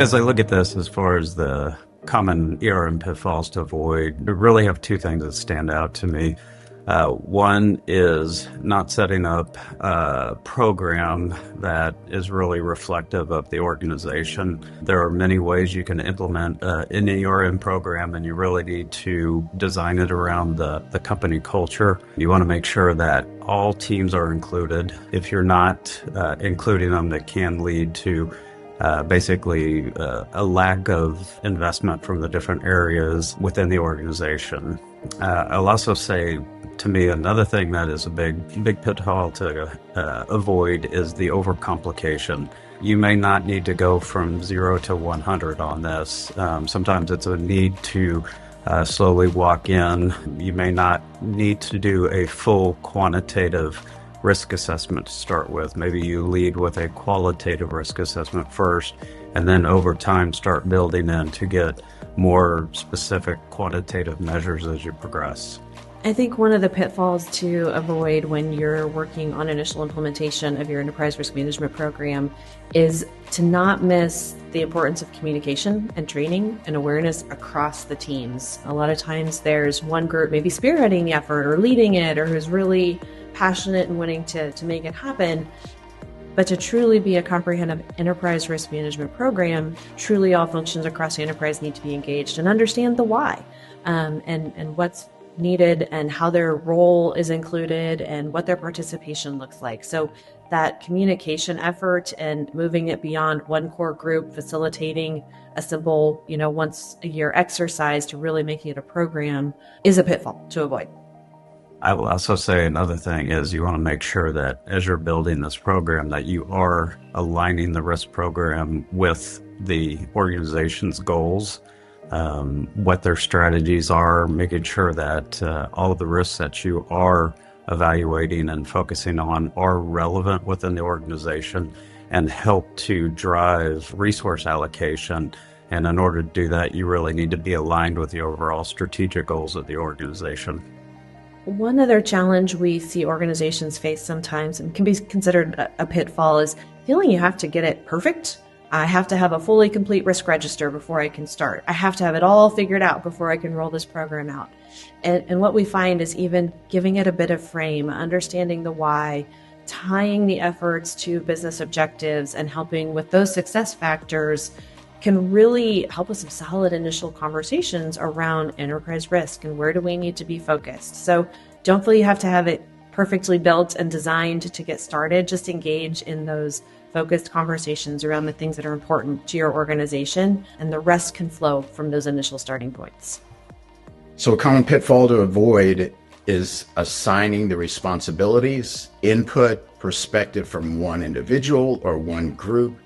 As I look at this, as far as the common ERM pitfalls to avoid, I really have two things that stand out to me. One is not setting up a program that is really reflective of the organization. There are many ways you can implement an ERM program, and you really need to design it around the company culture. You want to make sure that all teams are included. If you're not including them, that can lead to basically a lack of investment from the different areas within the organization. I'll also say, to me, another thing that is a big pitfall to avoid is the overcomplication. You may not need to go from 0 to 100 on this. Sometimes it's a need to slowly walk in. You may not need to do a full quantitative risk assessment to start with. Maybe you lead with a qualitative risk assessment first, and then over time start building in to get more specific quantitative measures as you progress. I think one of the pitfalls to avoid when you're working on initial implementation of your enterprise risk management program is to not miss the importance of communication and training and awareness across the teams. A lot of times there's one group maybe spearheading the effort or leading it, or who's really passionate and wanting to make it happen. But to truly be a comprehensive enterprise risk management program, truly all functions across the enterprise need to be engaged and understand the why, and what's needed and how their role is included and what their participation looks like. So that communication effort and moving it beyond one core group, facilitating a simple, once a year exercise to really making it a program is a pitfall to avoid. I will also say another thing is you want to make sure that as you're building this program that you are aligning the risk program with the organization's goals, what their strategies are, making sure that all of the risks that you are evaluating and focusing on are relevant within the organization and help to drive resource allocation. And in order to do that, you really need to be aligned with the overall strategic goals of the organization. One other challenge we see organizations face sometimes, and can be considered a pitfall, is feeling you have to get it perfect. I have to have a fully complete risk register before I can start. I have to have it all figured out before I can roll this program out. And what we find is even giving it a bit of frame, understanding the why, tying the efforts to business objectives, and helping with those success factors can really help us have solid initial conversations around enterprise risk and where do we need to be focused. So don't feel you have to have it perfectly built and designed to get started. Just engage in those focused conversations around the things that are important to your organization, and the rest can flow from those initial starting points. So a common pitfall to avoid is assigning the responsibilities, input, perspective from one individual or one group.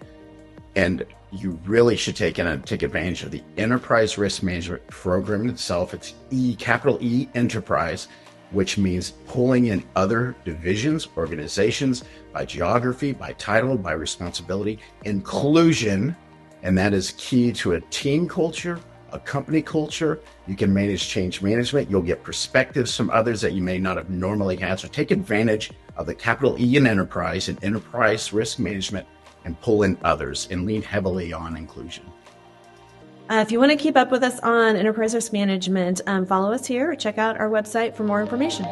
And you really should take advantage of the enterprise risk management program itself. It's capital E enterprise, which means pulling in other divisions, organizations by geography, by title, by responsibility, inclusion. And that is key to a team culture, a company culture. You can manage change management. You'll get perspectives from others that you may not have normally had. So take advantage of the capital E in enterprise and enterprise risk management, and pull in others and lean heavily on inclusion. If you want to keep up with us on enterprise risk management, follow us here or check out our website for more information.